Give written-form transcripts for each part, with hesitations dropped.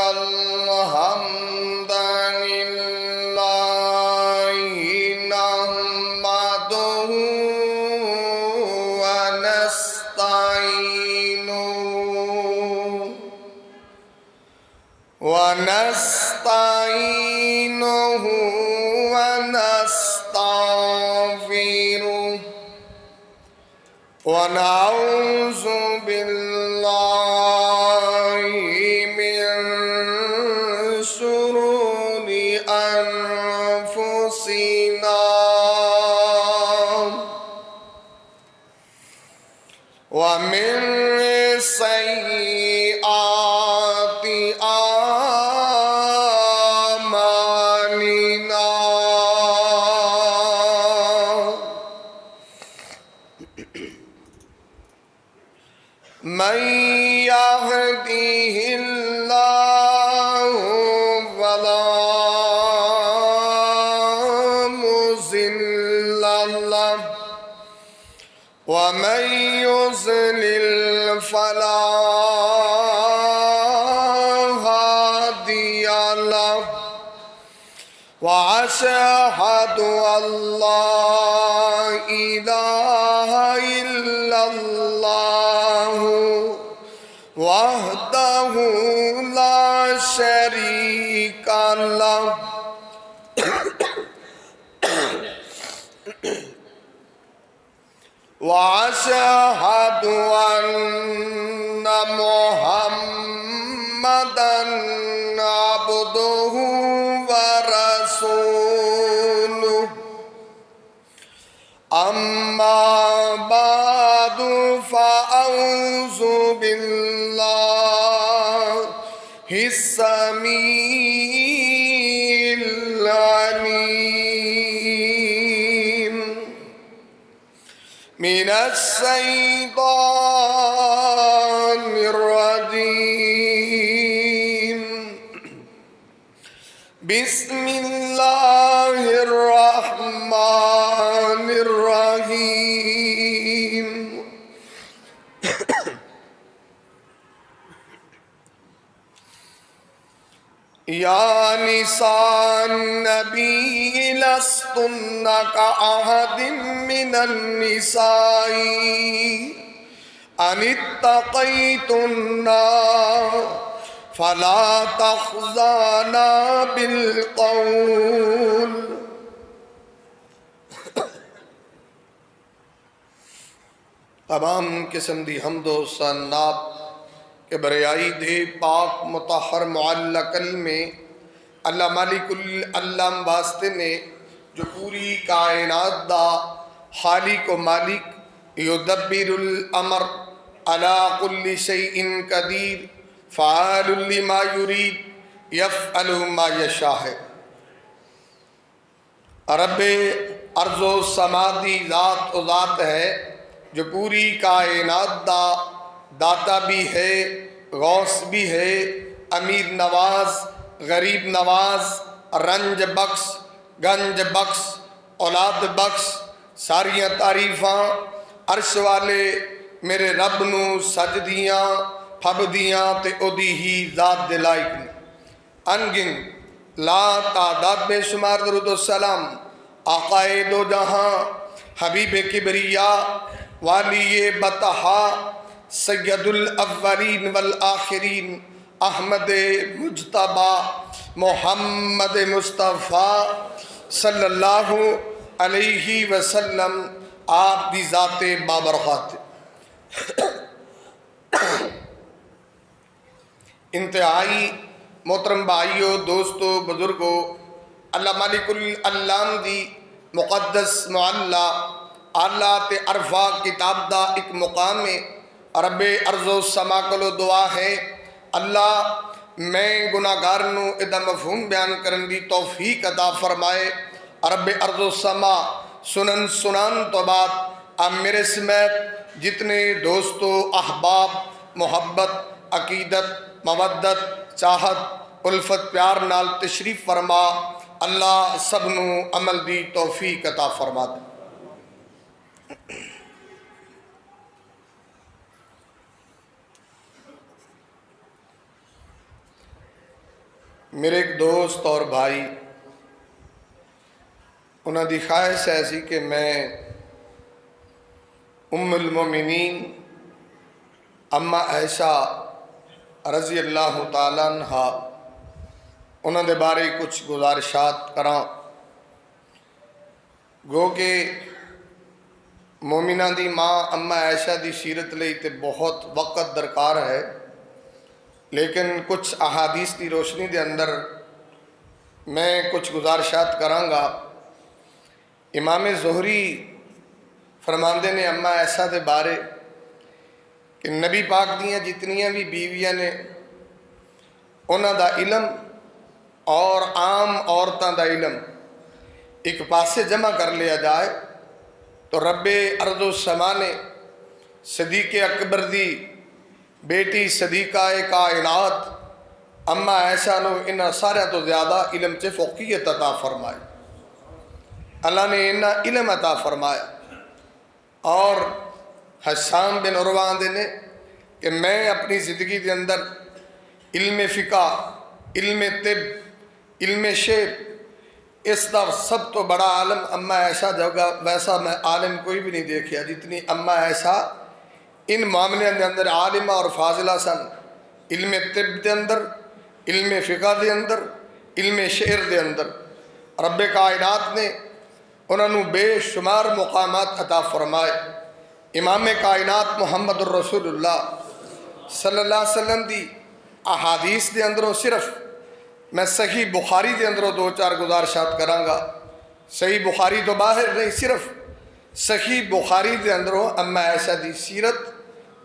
الحمد لله نحمده ونستعينه ونستغفره ونعوذ بالله من شرور أنفسنا ومن سيئات أعمالنا من يهده الله فلا مضل له ومن يضلل فلا هادي له وأشهد أن لا إله إلا الله وحده لا شريك له وأشهد أن محمدًا عبده ورسوله أما بعد فأعوذ بالله السميع العليم من الشيطان الرجيم بسم الله الرحمن الرحيم يا نساء النبي لستن كأحد من النساء أن اتقيتن فلا تخضعن بالقول تمام قسم دی حمد و ثناء کہ بریائی دے پاک مطہر معلّہ کلمے اللہ مالک العلم واسطے نے جو پوری کائنات دا خالق و مالک یدبر الامر علی کل شیء قدیر فعال لما یرید یفعل ما یشاء ہے۔ رب ارض و سما دی ذات و ذات ہے جو پوری کائنات دا داتا بھی ہے، غوث بھی ہے، امیر نواز، غریب نواز، رنج بخش، گنج بخش، اولاد بخش، ساریاں تعریفاں عرش والے میرے رب نو سجدیاں پھبدیاں تے او دی ہی ذات دے لائق نے۔ انگن لا تعداد بے شمار درود و سلام آقائے دو جہاں حبیب کبریا والی بطحا سید الاولین والآخرین احمد مجتبی محمد مصطفیٰ صلی اللہ علیہ وسلم آپ دی ذات بابرکات۔ انتہائی محترم بھائیو، دوستو، بزرگو، اللہ مالک العلم دی مقدس معلّہ اعلیٰ تے عرفہ کتاب دا ایک مقام ہے۔ رب ارض و سما کلو دعا ہے اللہ میں گناہگار نو ادا مفہوم بیان کرن دی توفیق عطا فرمائے۔ رب ارض و سما سنن تو بعد اب میرے سمیت جتنے دوستو، احباب، محبت، عقیدت، مودت، چاہت، الفت، پیار نال تشریف فرما، اللہ سب نو عمل دی توفیق عطا فرما دے۔ میرے ایک دوست اور بھائی انہوں دی خواہش ایسی کہ میں ام المومنین اما عائشہ رضی اللہ تعالیٰ عنہ انہوں دے بارے کچھ گزارشات کراں گو کہ مومنہ دی ماں اما عائشہ دی سیرت لئی تے بہت وقت درکار ہے، لیکن کچھ احادیث کی روشنی دے اندر میں کچھ گزارشات کراں گا۔ امام زہری فرماندے نے اما عائشہ دے بارے کہ نبی پاک دیاں جتنیاں بھی بیویاں نے انہاں دا علم اور عام عورتاں دا علم ایک پاسے جمع کر لیا جائے تو رب ارض و سما نے صدیق اکبر دی بیٹی صدیقہ کائنات اما عائشہ نو انہاں سارے تو زیادہ علم چے فوقیت عطا فرمائی، اللہ نے انہاں علم عطا فرمایا۔ اور حسان بن عروہ دے نے کہ میں اپنی زندگی دے اندر علم فقہ، علم طب، علم شعر اس دا سب تو بڑا عالم اما عائشہ جگہ ویسا میں عالم کوئی بھی نہیں دیکھیا جتنی اما عائشہ ان معاملے دے اندر عالمہ اور فاضلہ سن، علم طب دے اندر، علم فقہ دے اندر، علم شعر دے اندر۔ رب کائنات نے انہوں نے بے شمار مقامات عطا فرمائے۔ امام کائنات محمد الرسول اللہ صلی اللہ علیہ وسلم دی احادیث دے اندروں صرف میں صحیح بخاری دے اندروں دو چار گزارشات کراں گا، صحیح بخاری تو باہر نہیں، صرف صحیح بخاری دے اندروں اما عائشہ دی سیرت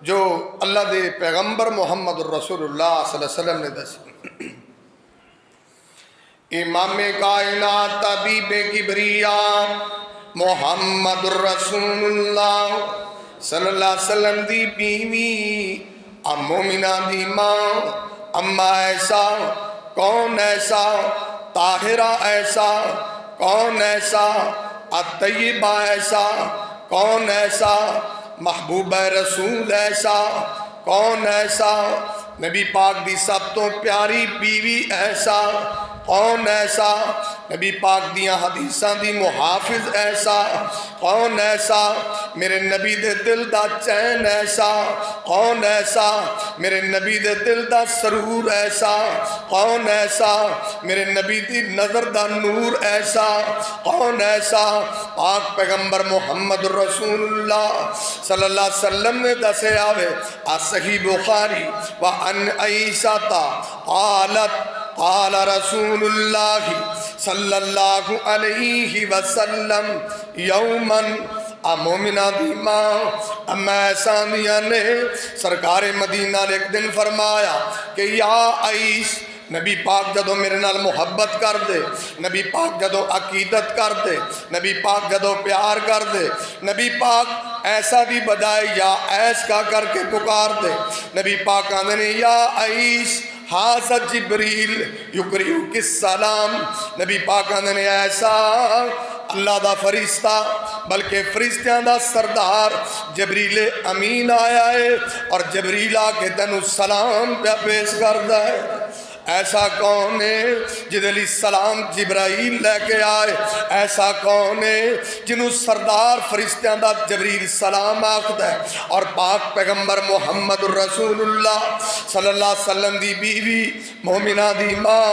جو اللہ دے پیغمبر محمد الرسول اللہ صلی اللہ علیہ وسلم نے دسی۔ امام کائنات طبیب کبریاء محمد الرسول اللہ صلی اللہ علیہ وسلم دی بیوی مومنہ دی ماں اما عائشہ، کون ایسا طاہرہ ایسا، کون ایسا الطیبہ ایسا، کون ایسا محبوب رسول ایسا، کون ایسا نبی پاک دی سب تو پیاری بیوی ایسا، کون ایسا نبی پاک دیاں حدیثاں دی محافظ ایسا، کون ایسا میرے نبی دے دل دا چین ایسا، کون ایسا میرے نبی دے دل دا سرور ایسا، کون ایسا میرے نبی دی نظر دا نور ایسا، کون ایسا پاک پیغمبر محمد رسول اللہ صلی اللہ علیہ وسلم نے دسے آوے صحیح بخاری وعن عائشہ قالت قال رسول اللہ صلی اللہ علیہ وسلم یومن مومنہ دی ماں اما عائشہ نے سرکار مدینہ نے ایک دن فرمایا کہ یا عائش، نبی پاک جدو میرے نال محبت کر دے، نبی پاک جدو عقیدت کر دے، نبی پاک جدو پیار کر دے، نبی پاک ایسا دی بجائے یا ایس کا کر کے پکار دے، نبی پاک آنے نے یا عائش حاضر جبریل یقریوک السلام، نبی پاک آنے نے ایسا اللہ دا فرشتہ بلکہ فرشتیاں دا سردار جبریل امین آیا ہے اور جبریل آ کے تینوں سلام پہ پیش کردہ ہے۔ ایسا کون ہے جدے لی سلام جبرائیل لے کے آئے، ایسا کون ہے جنہوں سردار فرشتیاں دا جبریل سلام آخد ہے، اور پاک پیغمبر محمد الرسول اللہ صلی اللہ علیہ وسلم دی بیوی مومنہ دی ماں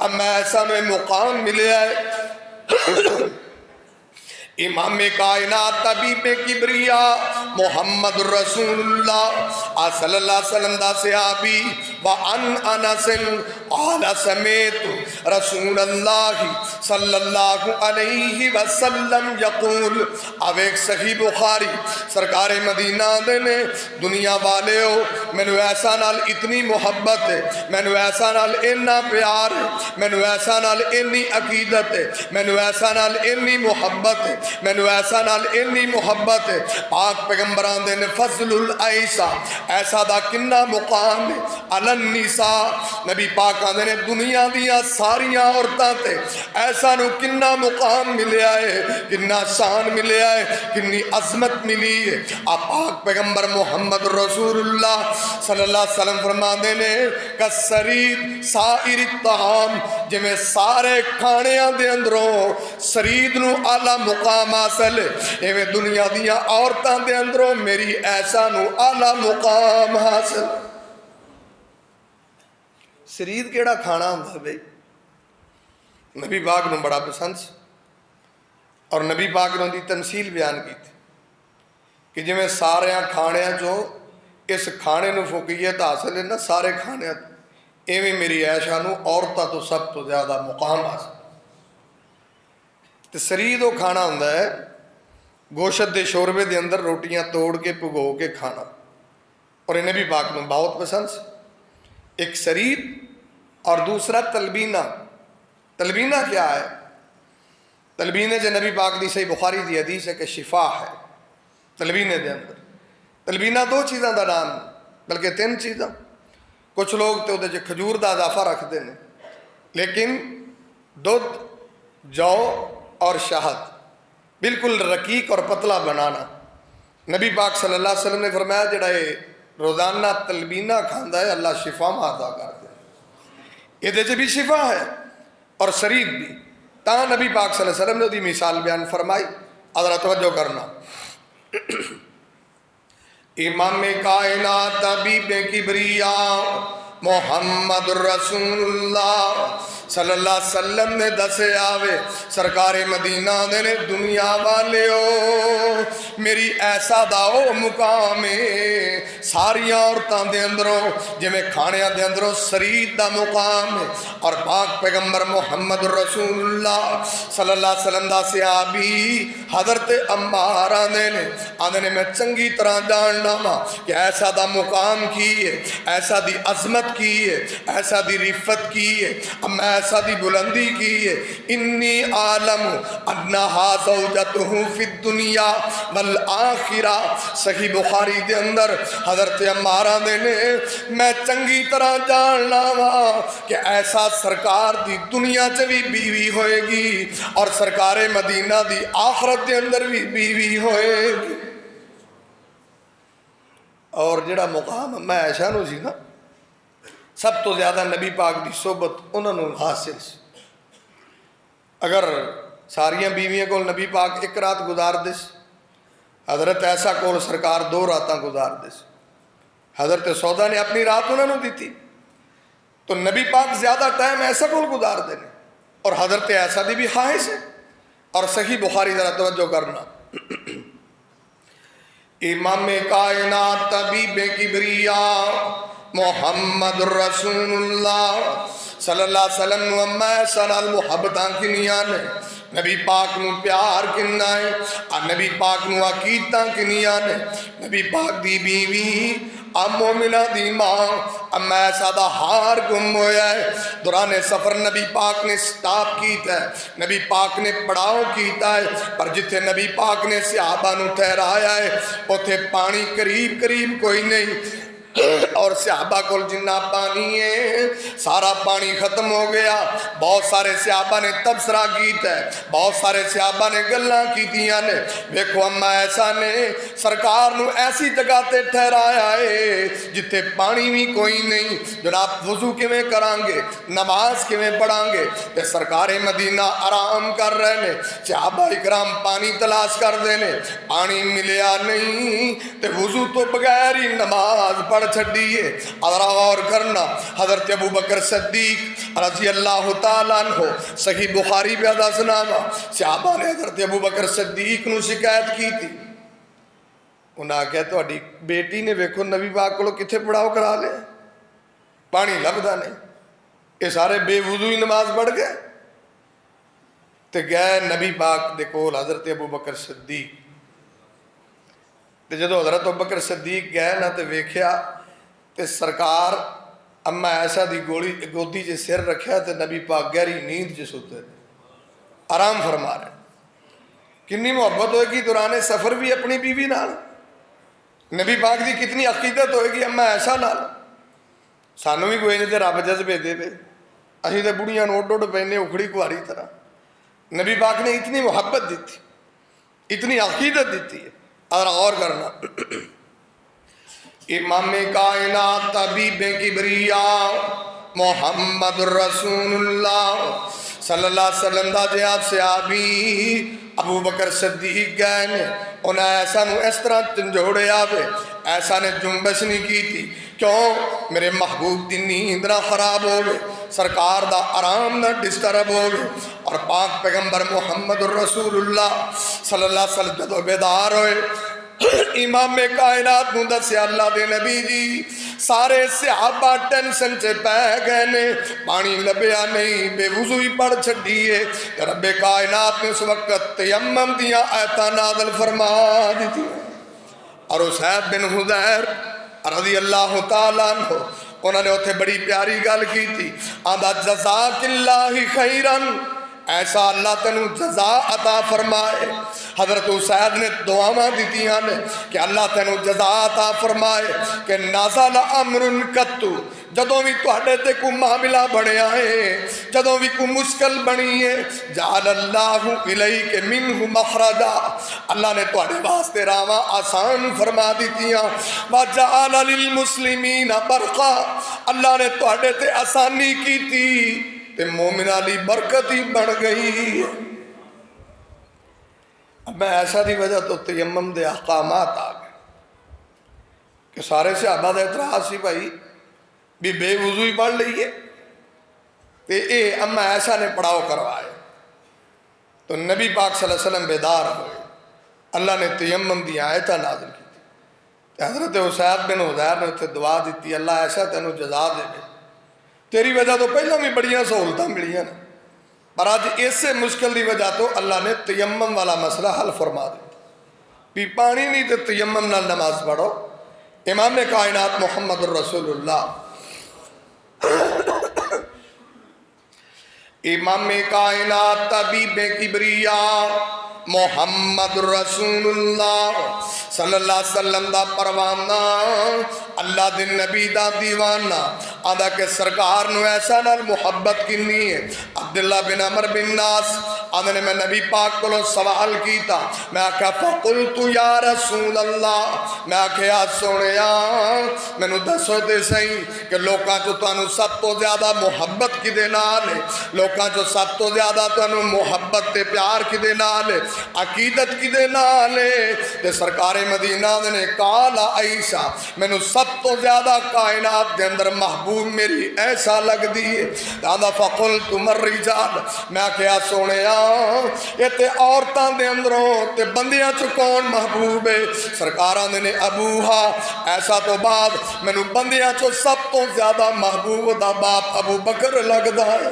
اما عائشہ میں مقام ملے ہے۔ امام کائنات طبیب کبریاء محمد رسول اللہ صلی اللہ علیہ وسلم دا صحابی وعن انس قال سمیت رسول اللہ صلی اللہ علیہ وسلم یقول، اب ایک صحیح بخاری سرکار مدینہ دے نے دنیا والے ہو مینو ایسا نال اتنی محبت ہے، مینو ایسا نال اتنا پیار ہے، مینو ایسا نال اتنی عقیدت ہے، مینو ایسا نال اتنی محبت ہے، مینو ایسا نال اتنی محبت ہے، پاک پیغمبر پیغمبران دے نے فضل العیسا ایسا دا کنہ مقام ہے علن نساء نبی پاک آدھے نے دنیا دیا ساریاں عورتاں تے ایسا نو کنہ مقام ملیا ہے کنہ شان ملیا ہے کنی عظمت ملی ہے آپ پاک پیغمبر محمد رسول اللہ صلی اللہ علیہ وسلم فرما دے نے کسرید سائر الطعام جمیں سارے کھانیاں دے اندروں سرید نو اعلیٰ مقام حاصل ہے ایویں دنیا دیا عورتاں دے اندروں میری ایسا نو اعلیٰ مقام حاصل سرید کیڑا کھانا ہوں بھائی نبی پاک نو بڑا پسند سے اور نبی پاک نو دی تمثیل بیان کی تھی کہ جی میں سارے کھانیاں جو اس کھانے نو فوقیت حاصل ہے نا سارے کھانے ایویں میری عائشہ نو عورتاں تو سب تو زیادہ مقام حاصل تو سرید وہ کھانا ہوں ہے گوشت دے شوربے دے اندر روٹیاں توڑ کے پگو کے کھانا اور یہ نبی پاک نو بہت پسند سے ایک سرید اور دوسرا تلبینہ تلبینہ کیا ہے تلبینے جو نبی پاک دی صحیح بخاری دی حدیث ہے کہ شفا ہے تلبینے دے اندر تلبینہ دو چیزاں دا نام بلکہ تین چیزاں کچھ لوگ تو دے کھجور دا اضافہ رکھ دینے لیکن دودھ جو اور شہد بالکل رقیق اور پتلا بنانا نبی پاک صلی اللہ علیہ وسلم نے فرمایا جڑا یہ روزانہ تلبینہ کھاندا ہے اللہ شفا مادا کر دے یہ دے بھی شفا ہے اور سرید بھی تا نبی پاک صلی اللہ علیہ وسلم نے دی مثال بیان فرمائی ذرا توجہ کرنا امام کائنات طبیب کبریاء محمد رسول اللہ صلی اللہ علیہ وسلم نے دسے آوے سرکار مدینہ دے نے دنیا والے ہو میری ایسا داؤ مقام ہے ساریاں عورتاں دے اندروں جی میں کھانیاں دے اندروں سرید دا مقام ہے اور پاک پیغمبر محمد رسول اللہ صلی اللہ علیہ وسلم دا صحابی حضرت عمار آدھے نے میں چنگی طرح جاننا ماں کہ ایسا دا مقام کی ہے ایسا دی عظمت کی ہے ایسا دی رفت کی ہے اب میں ایسا دی بلندی کی ہے انی عالم انہا زوجتہ فی الدنیا والآخرہ صحیح بخاری دے اندر حضرت عمارہ دے نے میں چنگی طرح جاننا وا کہ ایسا سرکار دی دنیا چ بھی بیوی ہوئے گی اور سرکار مدینہ دی آخرت دے اندر بھی بیوی ہوئے گی اور جڑا مقام میں عائشہ نو سی نا سب تو زیادہ نبی پاک دی صحبت انہوں نے حاصل سے اگر ساریاں بیویاں کو نبی پاک ایک رات گزار دس حضرت ایسا کو سرکار 2 راتاں گزار دس حضرت سودا نے اپنی رات انہوں نے دی تھی تو نبی پاک زیادہ ٹائم ایسا کو گزار دینے اور حضرت ایسا دی بھی خواہش ہے اور صحیح بخاری ذرا توجہ کرنا امام کائنات طبیب کبریاء محمد رسول اللہ صلی اللہ علیہ وسلم نو اما سنال محبتاں کنیاں نے نبی پاک نو پیار کننا ہے نبی پاک نو عقیدتاں کنیاں نے نبی پاک دی بیوی مومنہ دی ماں اما ایسا دا ہار گم ہویا ہے دوران سفر نبی پاک نے سٹاپ کیتا ہے نبی پاک نے پڑاؤ کیتا ہے پر جتھے نبی پاک نے صحابہ نو ٹھہرایا ہے اوتھے پانی قریب قریب کوئی نہیں اور صحابہ کو جنہ پانی ہے سارا پانی ختم ہو گیا بہت سارے صحابہ نے تبصرہ کیتا ہے بہت سارے صحابہ نے گلاں کیتیاں نے دیکھو اما ایسا نے سرکار نو ایسی جگہ تے ٹھہرایا ہے جتے پانی بھی کوئی نہیں جناب وضو کیویں کران گے نماز کیویں پڑھان گے تے سرکار مدینہ آرام کر رہے نے صحابہ اکرام پانی تلاش کر دینے پانی ملیا نہیں تے وضو تو بغیر ہی نماز پڑھ چھڑیے اور کرنا حضرت ابو بکر صدیق رضی اللہ تعالیٰ عنہ صحیح بخاری پہ ادا سنانا صحابہ نے حضرت ابو بکر صدیق نو شکایت کی تھی انہاں کہا تو اڈی بیٹی نے ویکھو نبی پاک کو کتھے پڑھاؤ کرا لے پانی لبدا نہیں یہ سارے بے وضو ہی نماز پڑھ گئے تے گئے نبی پاک دے کول حضرت ابو بکر صدیق تے جدو حضرت ابو بکر صدیق گئے نا تے ویکھیا تے سرکار اما ایسا دی گودی جے سر رکھیا تے نبی پاک گہری نیند جے سوتے آرام فرما رہے کنی محبت ہوئے گی دوران سفر بھی اپنی بیوی نال نبی پاک دی کتنی عقیدت ہوئے گی اما ایسا نال سانوں بھی کوئی نہیں تے رب جذبے دے پے اسی تے بڑھیاں نو اڈ اڈ پینے اکھڑی کواری طرح نبی پاک نے اتنی محبت دیتی اتنی عقیدت دیتی ہے اور غور کرنا امام کائنات طبیب کبریا محمد رسول اللہ صلی اللہ علیہ وسلم دا جہاد صحابی ابو بکر صدیق گئے نے انہیں ایسا نو اس طرح تنجوڑے آوے ایسا نے جنبش نہیں کی تھی کیوں میرے محبوب دی نیند نہ خراب ہوگے سرکار دا آرام نہ ڈسٹرب ہوگے اور پاک پیغمبر محمد رسول اللہ صلی اللہ علیہ وسلم جدو بیدار ہوئے امام کائنات نو دسیا اللہ دے نبی جی سارے صحابہ ٹینشن سے پہ گئے نے پانی لبیا نہیں بے وضوئی پڑھ چھڑیے رب کائنات نے اس وقت تیمم دیا آیتاں نازل فرما دی اور اسید بن حضیر رضی اللہ تعالیٰ عنہ انہوں نے اتھے بڑی پیاری گل کی تھی آدھا جزاک اللہ خیرن ایسا اللہ تنو جزا عطا فرمائے حضرت اسید نے دعاواں دیتیاں نے کہ اللہ تنو جزا عطا فرمائے کہ نازل امر کتو جدوں بھی تواڈے تے کو معاملہ بنیا ہے جدوں بھی کو مشکل بنی ہے جعل اللہ الیک منہ مخرجا اللہ نے تواڈے واسطے راواں آسان فرما دیتیاں وجعل للمسلمین برقا اللہ نے تواڈے تے آسانی کی تھی تے مومن علی برکت ہی بڑھ گئی اب میں ایسا دی وجہ تو تیمم دے احکامات آ گئے کہ سارے صحابہ دے اعتراض سی بھائی بھی بے وضوئی پڑھ لئیے تے اے اما ایسا نے پڑھاؤ کروائے تو نبی پاک صلی اللہ علیہ وسلم بیدار ہوئے اللہ نے تیمم دی آیتہ نازل کی تے حضرت اسید بن حضیر نے اتھے دعا دیتی اللہ ایسا تینوں جزا دے دے تیری وجہ تو پہلے بھی بڑیاں سہولتاں ملیاں نا پر آج اس سے مشکل دی وجہ تو اللہ نے تیمم والا مسئلہ حل فرما دیتا بھی پانی نہیں تے تیمم نال نماز پڑھو امام کائنات محمد الرسول اللہ امام کائنات طبیب کبریا محمد رسول اللہ صلی اللہ علیہ وسلم دا پروانہ اللہ دے نبی دا دیوانہ آدھا کہ سرکار نو ایسا نال محبت کنی ہے عبداللہ بن عمر بن ناس آدھا نے میں نبی پاک کو سوال کیتا میں آکھا فقلت یا رسول اللہ میں آکھا سونیا میں نو دسو دے سہی کہ لوکاں جو تانو سب تو زیادہ محبت کی دے نال ہے لوکاں جو سب تو زیادہ تانو محبت تے پیار کی دے نال ہے عقیدت کی دے نالے تے سرکار مدینہ نے کالا عیسیٰ میں نے سب تو زیادہ کائنات دے اندر محبوب میری ایسا لگ دیئے دادا فقلت مر رجال میں کیا سونیا یہ تے عورتان دے اندروں تے بندیاں چو کون محبوب ہے سرکاران نے ابوہا ایسا تو بعد میں نے بندیاں چو سب تو زیادہ محبوب دا باپ ابو بکر لگ دا ہے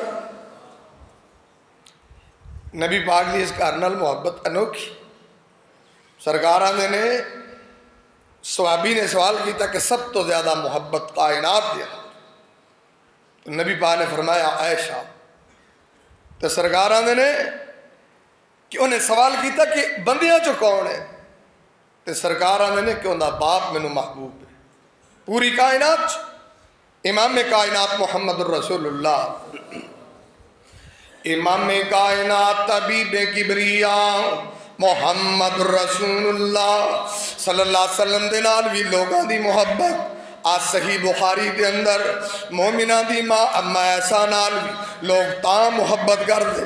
نبی پاک دی اس کارنال محبت انوکھی سرکاران نے صحابی نے سوال کیتا کہ سب تو زیادہ محبت کائنات دیا تو نبی پاک نے فرمایا عائشہ تو سرکاران نے کہ انہیں سوال کیتا کہ بندیاں جو کون ہے تو سرکاران نے کہ انہا باپ میں محبوب ہے پوری کائنات امام کائنات محمد الرسول اللہ امام کائنات طبیب کبریا محمد رسول اللہ صلی اللہ علیہ وسلم دے نال بھی لوگاں دی محبت آج صحیح بخاری دے اندر مومنہ دی ماں اما ایسا نال بھی لوگ تاں محبت کر دے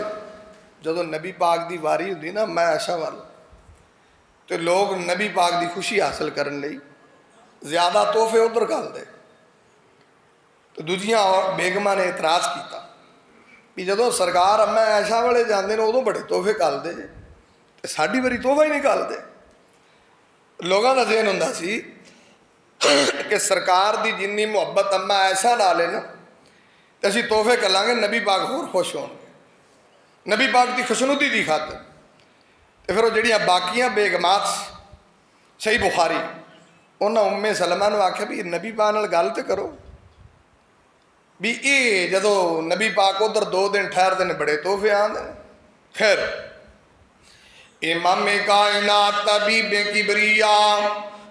جدو نبی پاک دی واری ہوندی نا میں ایسا والا تو لوگ نبی پاک دی خوشی حاصل کرن لئی زیادہ تحفے ادھر کر دے تو دوجیاں اور بیگمہ نے اعتراض کیتا بھی جدو سرکار اما ایسا والے جاندے نے ادو بڑے تحفے کر دے ساڑھی بری تحفہ ہی نہیں کر دے لوگاں دا ذہن ہوندا سی کہ سرکار دی جنی محبت اما ایسا نہ لے نا تو اسی تحفے کر لیں گے نبی پاک اور خوش ہوں گے نبی پاک دی خوشنودی دی خاطر تو پھر وہ جڑیاں باقیاں بیگمات صحیح بخاری انہاں ام سلمہ نے آکھیا بھی نبی پاک نال گل تے کرو بھی اے جدو نبی پاک ادھر 2 دن ٹھہر دے بڑے تحفے آندے خیر امام کائنات طبیب کبریا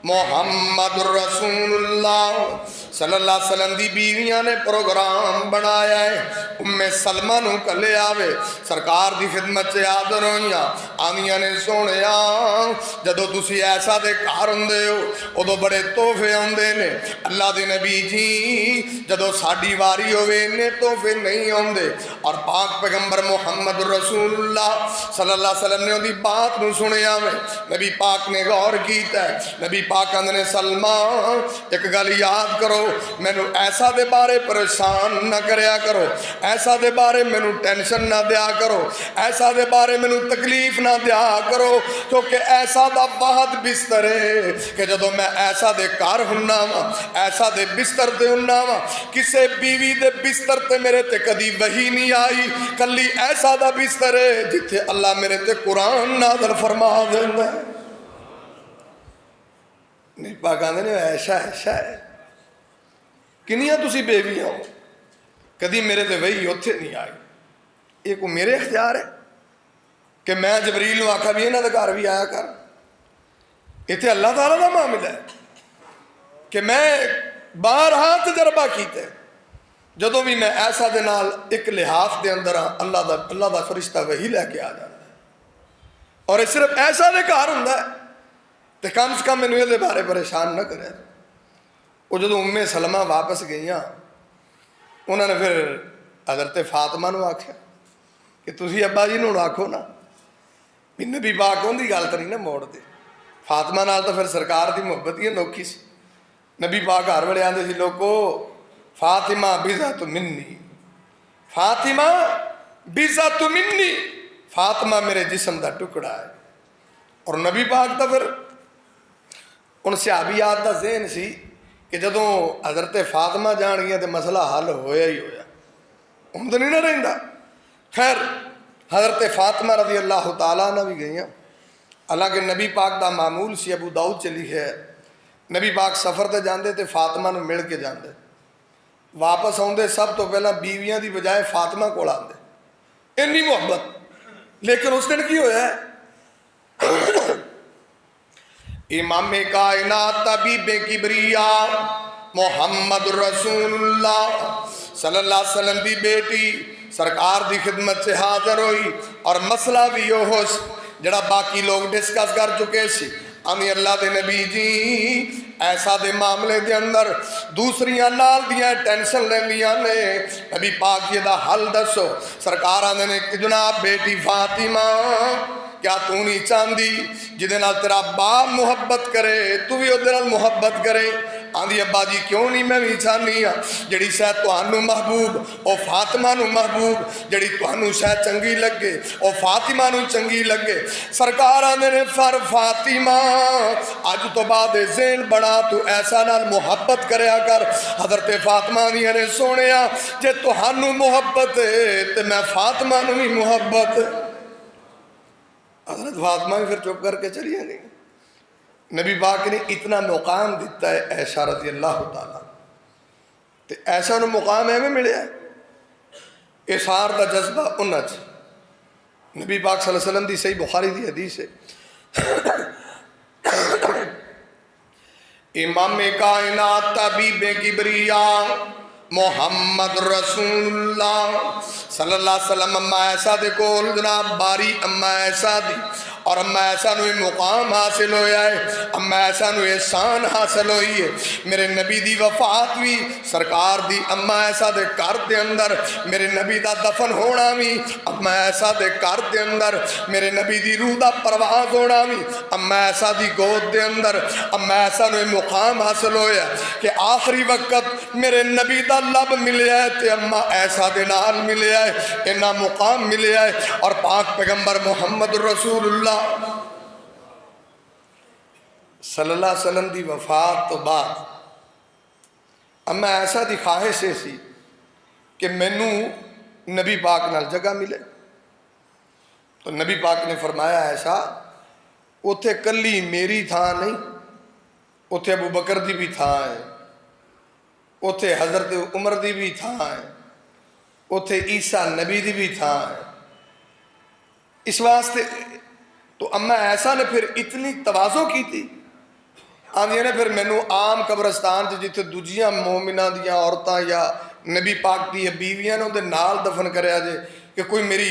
محمد رسول اللہ صلی اللہ علیہ وسلم دی بیویاں نے پروگرام بنایا ہے ام سلمہ نو کلے آوے سرکار دی خدمت سے حاضر ہوئیاں آنیاں نے سونیا جدو تسی ایسا دے گھر ہوندے ہو ادو بڑے تحفے آندے نے اللہ دے نبی جی جدو ساڈی واری ہوئے نے تحفے نہیں آندے اور پاک پیغمبر محمد رسول اللہ صلی اللہ علیہ وسلم نے ان دی بات نو سنیا میں نبی پاک نے غور کیتا ہے نبی پاک اندنے سلمہ ایک گل یاد کرو میں نو ایسا دے بارے پریشان نہ کریا کرو ایسا دے بارے میں نو ٹینشن نہ دیا کرو ایسا دے بارے میں نو تکلیف نہ دیا کرو کیونکہ ایسا دا بہت بستر ہے کہ جدو میں ایسا دے کار ہننا وا ایسا دے بستر تے ہننا وا کسے بیوی دے بستر تے میرے تے کدی وحی نہیں آئی کلی ایسا دا بستر ہے جتھے اللہ میرے تے قرآن نازل فرما دینا ہے نہیں پاکاندے نے ایسا ہے کنیاں تسی بیویاں ہو کدی میرے تے وہی اتھے نہیں آئی یہ کوئی میرے اختیار ہے کہ میں جبریل نو آکھا بھی انہاں دے گھر بھی آیا کر اتھے اللہ تعالیٰ دا معاملہ ہے کہ میں بارہا تجربہ کیتے جدو بھی میں ایسا دے نال ایک لحاف دے اندر اللہ دا فرشتہ وہی لے کے آ جاتا ہے اور صرف ایسا دے گھر ہوندا ہے تے کم سے کم میں دے بارے پریشان نہ کرے وہ جدو ام سلمہ واپس گئیاں انہوں نے پھر حضرت فاطمہ نو آکھیا کہ تسی ابا جی نو آکھو نا بھی نبی پاک ان دی گل تے نہیں نا موڑ دے فاطمہ نال تو پھر سرکار دی محبت ہی انوکھی سی نبی پاک ہر ویلے آندے سی لوگو فاطمہ بضعۃ منی فاطمہ بضعۃ منی فاطمہ میرے جسم دا ٹکڑا ہے اور نبی پاک تو پھر ان صحابیات دا ذہن سی کہ جدوں حضرت فاطمہ جان گیا تو مسئلہ حل ہویا ہی ہویا ہم تو نہیں نہ رہندا خیر حضرت فاطمہ رضی اللہ تعالیٰ نہ بھی گئیاں حالانکہ نبی پاک دا معمول سی ابو داؤد چلی ہے نبی پاک سفر تے جاندے تے فاطمہ نو مل کے جاندے واپس آندے سب تو پہلا بیویاں دی بجائے فاطمہ کول آندے اتنی محبت لیکن اس دن کی ہویا ہے امام کائنات طبیب کبریا محمد رسول اللہ صلی اللہ علیہ وسلم دی بیٹی سرکار دی خدمت سے حاضر ہوئی اور مسئلہ بھی یہ ہو جڑا باقی لوگ ڈسکس کر چکے سی آمی اللہ دے نبی جی ایسا دے معاملے دے اندر دوسریاں نال دیاں ٹینشن لیندیاں نے نبی پاک یہ دا حل دسو سرکار آندے نے کہ جناب بیٹی فاطمہ کیا تو نہیں چاندی جدے نال تیرا باپ محبت کرے تو بھی ادھے نال محبت کرے آندھی ابا جی کیوں نہیں میں بھی چاہنی ہاں جڑی شاید تہانوں محبوب او فاطمہ نو محبوب جڑی تہانوں شاید چنگی لگے او فاطمہ نو چنگی لگے سرکار آندے نے فر فاطمہ اج تو بعد ذہن بڑا تو ایسا نال محبت کریا کر حضرت فاطمہ دیاں نے سونیا جے تہانوں محبت ہے تے میں فاطمہ نو بھی محبت حضرت فاطمہ بھی پھر چپ کر کے چلی گئی نبی پاک نے اتنا مقام دیتا ہے عائشہ رضی اللہ تعالیٰ تو ایسا انہوں مقام ہے میں ملے ہے اثار دا جذبہ انج نبی پاک صلی اللہ علیہ وسلم دی صحیح بخاری دی حدیث ہے امام کائنات طبیب کبریا محمد رسول اللہ صلی اللہ علیہ وسلم اما ایسا دے کول جناب باری اما ایسا دی اور اما ایسا نوی مقام حاصل ہویا ہے اما ایسا نوی احسان حاصل ہوئی ہے میرے نبی دی وفات بھی سرکار دی اما ایسا دے کار دے اندر میرے نبی دا دفن ہونا بھی اما ایسا دے کار دے اندر میرے نبی دی روح دا پرواز ہونا بھی اما ایسا دی گود دے اندر اما ایسا نوی مقام حاصل ہویا ہے کہ آخری وقت میرے نبی دا لب ملے ہے تے اما ایسا دے نال ملے ہے انہا مقام ملے ہے اور پاک پیغمبر محمد رسول اللہ صلی اللہ علیہ وسلم دی وفات تو بعد اما ایسا دی خواہش سی کہ مینو نبی پاک نال جگہ ملے تو نبی پاک نے فرمایا ایسا اتھے کلی میری تھا نہیں اتھے ابو بکر دی بھی تھا ہے اتھے حضرت عمر دی بھی تھا ہے اتھے عیسیٰ نبی دی بھی تھا ہے اس واسطے تو اما ایسا نے پھر اتنی تواضع کی تھی ਆਂਦੀਆਂ ਨੇ ਫਿਰ ਮੈਨੂੰ ਆਮ ਕਬਰਸਤਾਨ 'ਚ ਜਿੱਥੇ ਦੂਜੀਆਂ ਮੂਮਿਨਾਂ ਦੀਆਂ ਔਰਤਾਂ ਜਾਂ ਨਬੀ ਪਾਕ ਦੀਆਂ ਬੀਵੀਆਂ ਨੇ ਉਹਦੇ ਨਾਲ ਦਫਨ ਕਰਿਆ ਜੇ, ਕਿ ਕੋਈ ਮੇਰੀ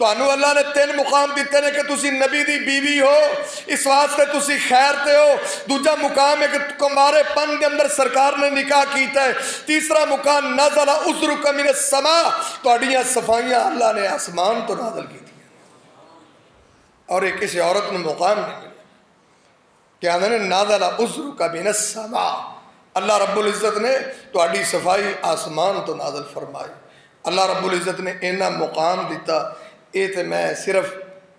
تانوں اللہ نے 3 مقام دیتے ہیں کہ تسی نبی دی بیوی ہو، اس واسطے تسی خیر تے ہو۔ دوجا مقام ہے کہ کمارے پن دے اندر سرکار نے نکاح کیتا ہے۔ تیسرا مقام نازل عذرک من السماء، تہاڈیاں صفائیاں اللہ نے آسمان تو نازل کی تھی۔ اور ایک کسی عورت نے مقام نہیں ملا کہ آدھے نازل عذرک من السماء، اللہ رب العزت نے تہاڈی صفائی آسمان تو نازل فرمائی۔ اللہ رب العزت نے اینا مقام دیتا۔ اے تے میں صرف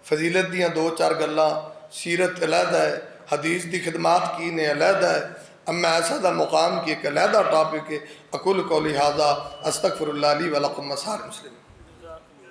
فضیلت دیاں 2-4 گلاں، سیرت علیحدہ ہے، حدیث دی خدمات کی نے علیحدہ ہے، اما ایسا دا مقام کی ایک علیحدہ ٹاپک ہے۔ اقول قولی ھذا استغفر اللہ لی ولکم وسائر مسلمین۔